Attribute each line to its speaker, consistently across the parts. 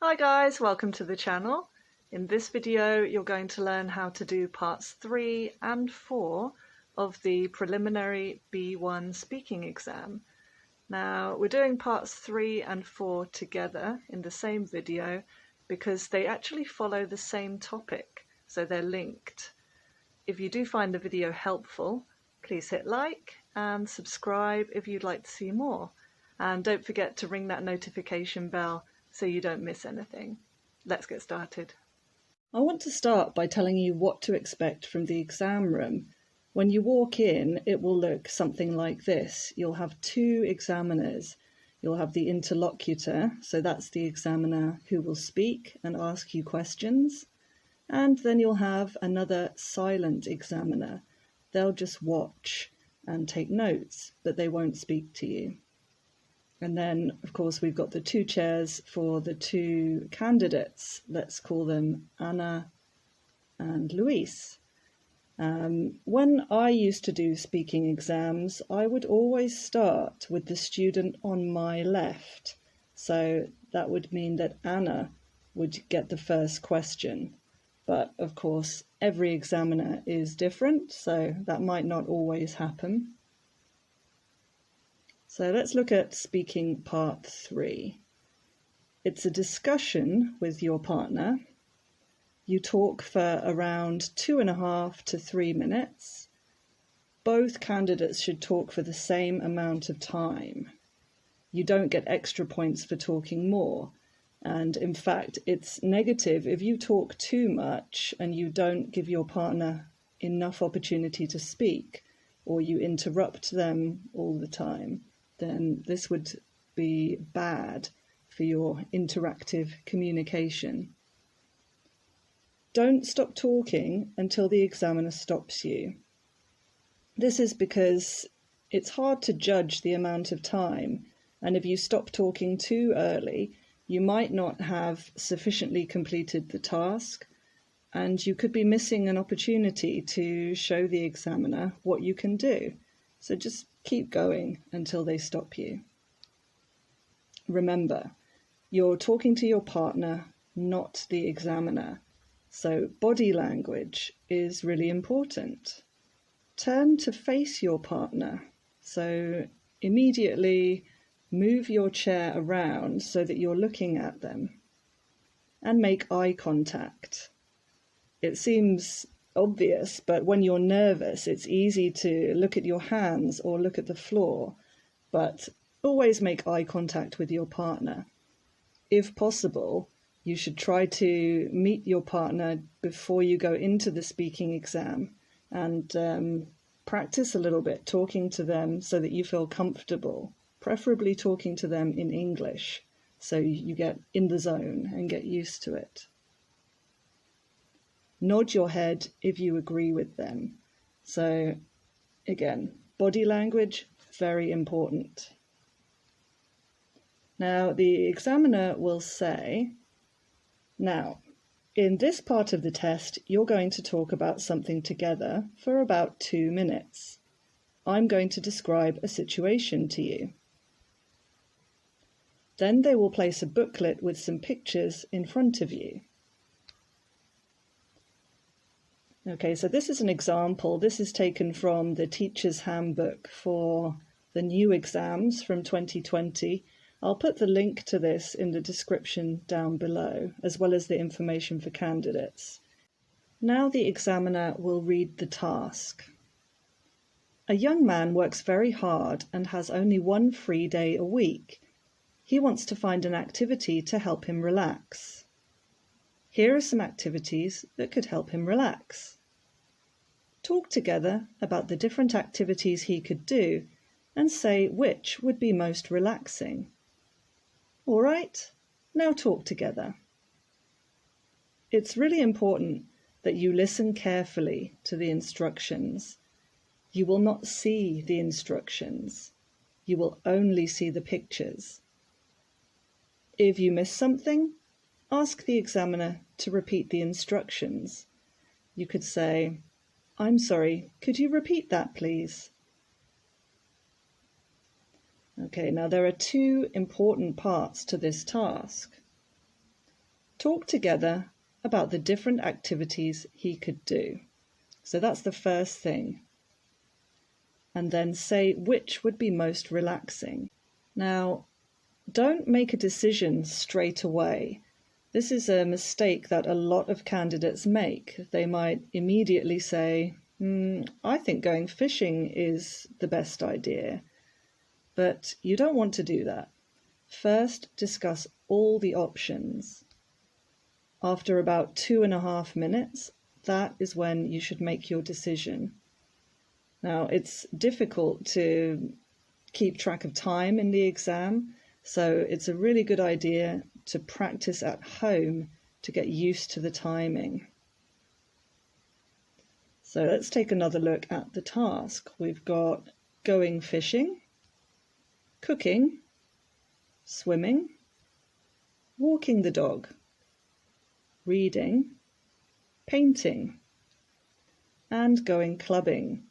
Speaker 1: Hi guys, welcome to the channel. In this video you're going to learn how to do parts 3 and 4 of the preliminary B1 speaking exam. Now we're doing parts 3 and 4 together in the same video because they actually follow the same topic, so they're linked. If you do find the video helpful, please hit like and subscribe if you'd like to see more. And don't forget to ring that notification bell so you don't miss anything. Let's get started. I want to start by telling you what to expect from the exam room. When you walk in, it will look something like this. You'll have two examiners. You'll have the interlocutor, so that's the examiner who will speak and ask you questions. And then you'll have another silent examiner. They'll just watch and take notes, but they won't speak to you. And then, of course, we've got the two chairs for the two candidates. Let's call them Anna and Luis. When I used to do speaking exams, I would always start with the student on my left. So that would mean that Anna would get the first question. But, of course, every examiner is different, so that might not always happen. So let's look at speaking part 3. It's a discussion with your partner. You talk for around 2.5 to 3 minutes. Both candidates should talk for the same amount of time. You don't get extra points for talking more. And in fact, it's negative if you talk too much and you don't give your partner enough opportunity to speak, or you interrupt them all the time. Then this would be bad for your interactive communication. Don't stop talking until the examiner stops you. This is because it's hard to judge the amount of time, and if you stop talking too early, you might not have sufficiently completed the task, and you could be missing an opportunity to show the examiner what you can do. So just keep going until they stop you. Remember, you're talking to your partner, not the examiner. So body language is really important. Turn to face your partner. So immediately move your chair around so that you're looking at them. And make eye contact. It seems obvious, but when you're nervous, it's easy to look at your hands or look at the floor, but always make eye contact with your partner. If possible, you should try to meet your partner before you go into the speaking exam and practice a little bit talking to them so that you feel comfortable, preferably talking to them in English, so you get in the zone and get used to it. Nod your head if you agree with them. So, again, body language, very important. Now, the examiner will say, now, in this part of the test, you're going to talk about something together for about 2 minutes. I'm going to describe a situation to you. Then they will place a booklet with some pictures in front of you. Okay, so this is an example. This is taken from the Teacher's Handbook for the new exams from 2020. I'll put the link to this in the description down below, as well as the information for candidates. Now the examiner will read the task. A young man works very hard and has only one free day a week. He wants to find an activity to help him relax. Here are some activities that could help him relax. Talk together about the different activities he could do and say which would be most relaxing. All right, now talk together. It's really important that you listen carefully to the instructions. You will not see the instructions. You will only see the pictures. If you miss something, ask the examiner to repeat the instructions. You could say, "I'm sorry, could you repeat that, please?" Okay, now there are two important parts to this task. talk together about the different activities he could do. So that's the first thing. And then say which would be most relaxing. Now, don't make a decision straight away. This is a mistake that a lot of candidates make. They might immediately say, I think going fishing is the best idea. But you don't want to do that. First, discuss all the options. After about 2.5 minutes, that is when you should make your decision. Now, it's difficult to keep track of time in the exam, so it's a really good idea to practice at home to get used to the timing. So let's take another look at the task. We've got going fishing, cooking, swimming, walking the dog, reading, painting, and going clubbing.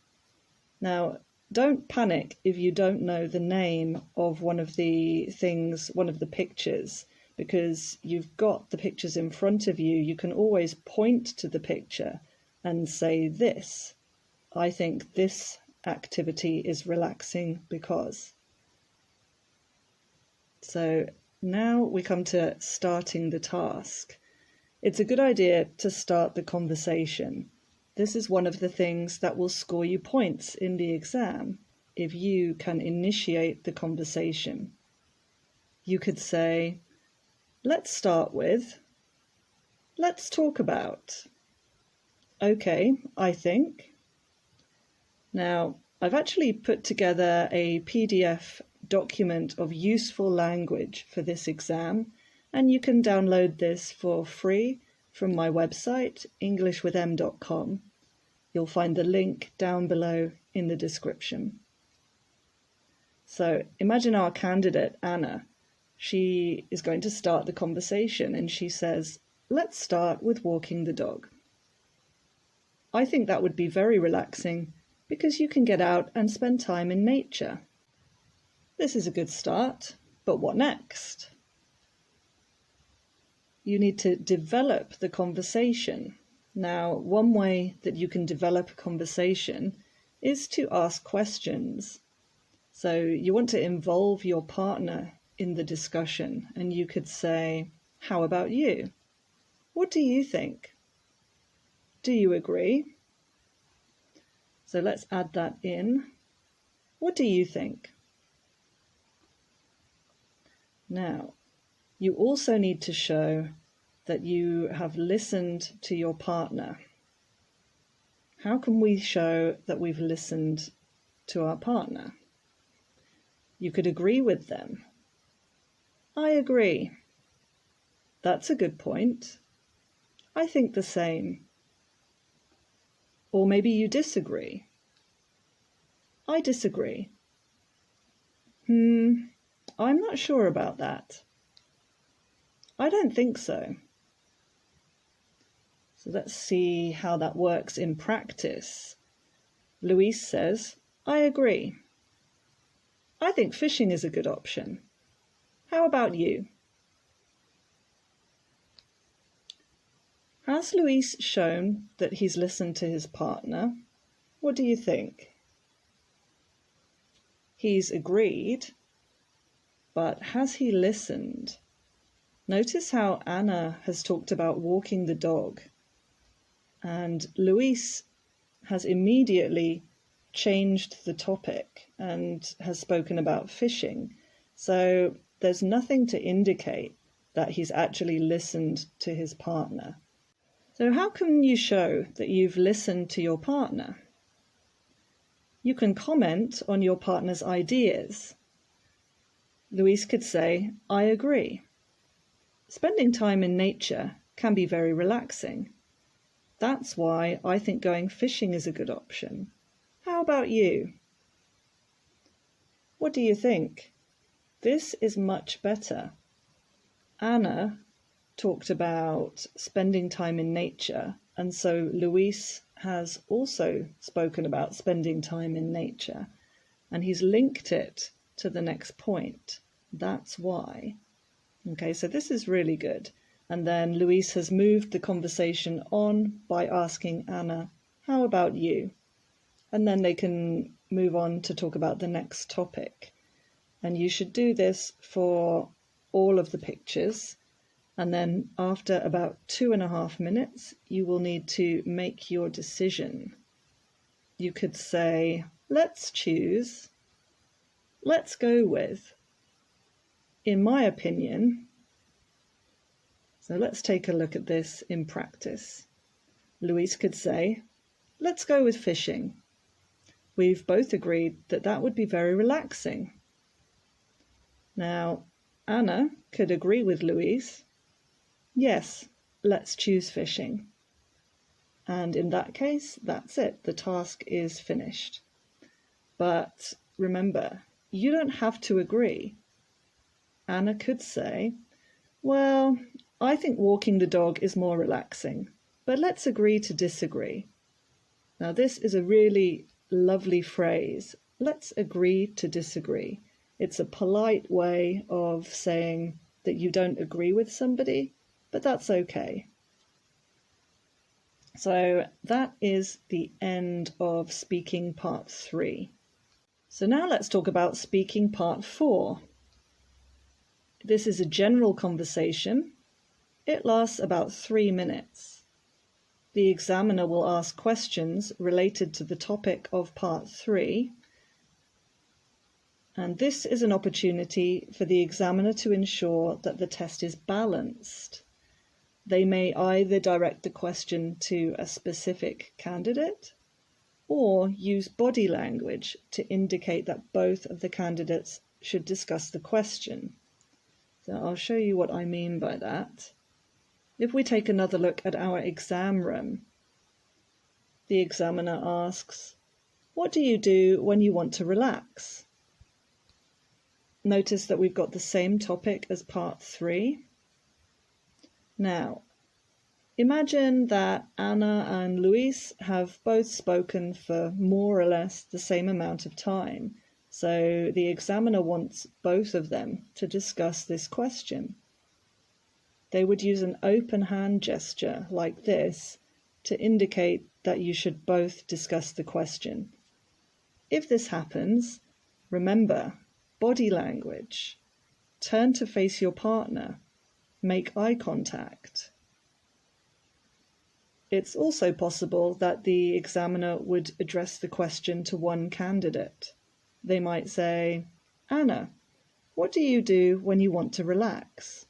Speaker 1: Now, don't panic if you don't know the name of one of the things, one of the pictures, because you've got the pictures in front of you. You can always point to the picture and say this. I think this activity is relaxing because. So now we come to starting the task. It's a good idea to start the conversation. This is one of the things that will score you points in the exam if you can initiate the conversation. You could say, let's start with, let's talk about. Okay, I think. Now, I've actually put together a PDF document of useful language for this exam, and you can download this for free from my website, englishwithem.com. You'll find the link down below in the description. So imagine our candidate, Anna. She is going to start the conversation and she says, let's start with walking the dog. I think that would be very relaxing because you can get out and spend time in nature. This is a good start, but what next? You need to develop the conversation. Now, one way that you can develop a conversation is to ask questions. So you want to involve your partner in the discussion, and you could say, how about you? What do you think? Do you agree? So let's add that in. What do you think? Now, you also need to show that you have listened to your partner. How can we show that we've listened to our partner? You could agree with them. I agree. That's a good point. I think the same. Or maybe you disagree. I disagree. I'm not sure about that. I don't think so. So let's see how that works in practice. Louise says, I agree. I think fishing is a good option. How about you? Has Luis shown that he's listened to his partner? What do you think? He's agreed, but has he listened? Notice how Anna has talked about walking the dog, and Luis has immediately changed the topic and has spoken about fishing. So there's nothing to indicate that he's actually listened to his partner. So how can you show that you've listened to your partner? You can comment on your partner's ideas. Luis could say, I agree. Spending time in nature can be very relaxing. That's why I think going fishing is a good option. How about you? What do you think? This is much better. Anna talked about spending time in nature, and so Luis has also spoken about spending time in nature, and he's linked it to the next point. That's why. Okay, so this is really good. And then Louise has moved the conversation on by asking Anna, "How about you?" And then they can move on to talk about the next topic. And you should do this for all of the pictures. And then after about 2.5 minutes, you will need to make your decision. You could say, "Let's choose," "Let's go with," "In my opinion." So let's take a look at this in practice. Louise could say, "Let's go with fishing. We've both agreed that that would be very relaxing." Now, Anna could agree with Louise. "Yes, let's choose fishing." And in that case, that's it. The task is finished. But remember, you don't have to agree. Anna could say, "Well, I think walking the dog is more relaxing, but let's agree to disagree." Now, this is a really lovely phrase. Let's agree to disagree. It's a polite way of saying that you don't agree with somebody, but that's okay. So that is the end of speaking part 3. So now let's talk about speaking part 4. This is a general conversation. It lasts about 3 minutes. The examiner will ask questions related to the topic of part 3. And this is an opportunity for the examiner to ensure that the test is balanced. They may either direct the question to a specific candidate or use body language to indicate that both of the candidates should discuss the question. So I'll show you what I mean by that. If we take another look at our exam room, the examiner asks, "What do you do when you want to relax?" Notice that we've got the same topic as part 3. Now, imagine that Anna and Louise have both spoken for more or less the same amount of time. So the examiner wants both of them to discuss this question. They would use an open hand gesture like this to indicate that you should both discuss the question. If this happens, remember body language. Turn to face your partner. Make eye contact. It's also possible that the examiner would address the question to one candidate. They might say, "Anna, what do you do when you want to relax?"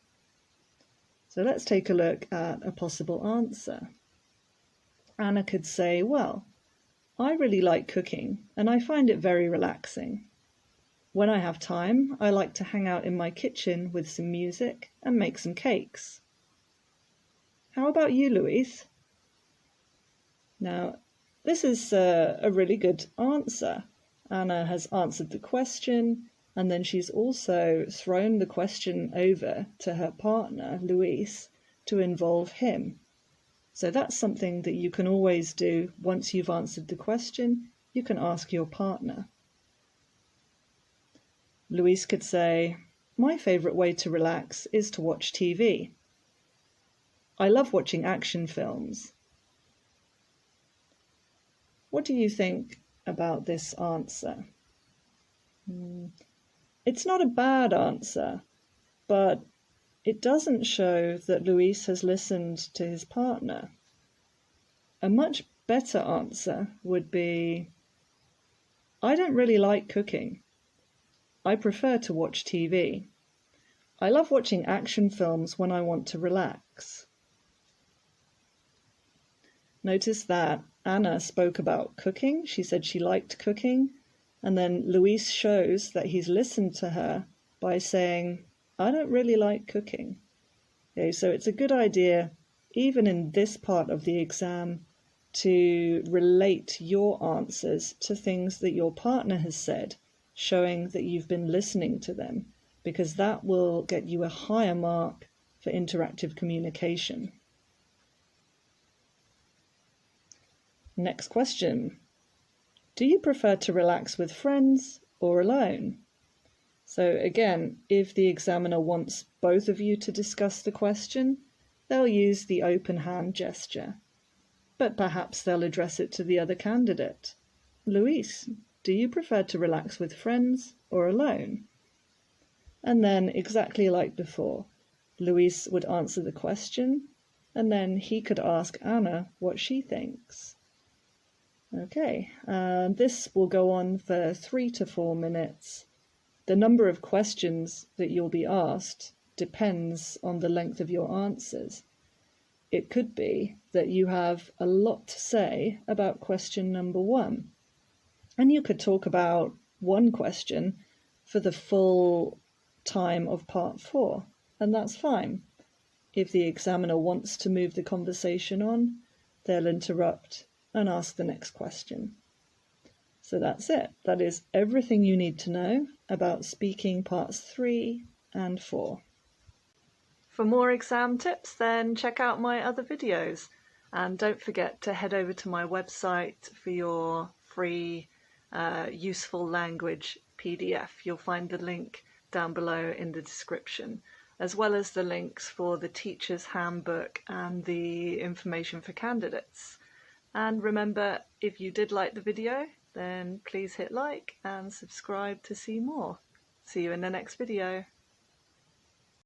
Speaker 1: So let's take a look at a possible answer. Anna could say, "Well, I really like cooking and I find it very relaxing. When I have time, I like to hang out in my kitchen with some music and make some cakes. How about you, Louise?" Now, this is a really good answer. Anna has answered the question, and then she's also thrown the question over to her partner, Louise, to involve him. So that's something that you can always do. Once you've answered the question, you can ask your partner. Louise could say, "My favorite way to relax is to watch TV. I love watching action films." What do you think about this answer? It's not a bad answer, but it doesn't show that Louise has listened to his partner. A much better answer would be, "I don't really like cooking. I prefer to watch TV. I love watching action films when I want to relax." Notice that Anna spoke about cooking. She said she liked cooking. And then Louise shows that he's listened to her by saying, "I don't really like cooking." Okay, so it's a good idea, even in this part of the exam, to relate your answers to things that your partner has said, showing that you've been listening to them, because that will get you a higher mark for interactive communication. Next question. Do you prefer to relax with friends or alone? So again, if the examiner wants both of you to discuss the question, they'll use the open hand gesture. But perhaps they'll address it to the other candidate. Luis, do you prefer to relax with friends or alone? And then, exactly like before, Luis would answer the question, and then he could ask Anna what she thinks. Okay, this will go on for 3 to 4 minutes. The number of questions that you'll be asked depends on the length of your answers. It could be that you have a lot to say about question number 1, and you could talk about one question for the full time of part 4, and that's fine. If the examiner wants to move the conversation on, they'll interrupt and ask the next question. So that's it. That is everything you need to know about speaking parts 3 and 4. For more exam tips, then check out my other videos. And don't forget to head over to my website for your free useful language PDF. You'll find the link down below in the description, as well as the links for the teacher's handbook and the information for candidates. And remember, if you did like the video, then please hit like and subscribe to see more. See you in the next video.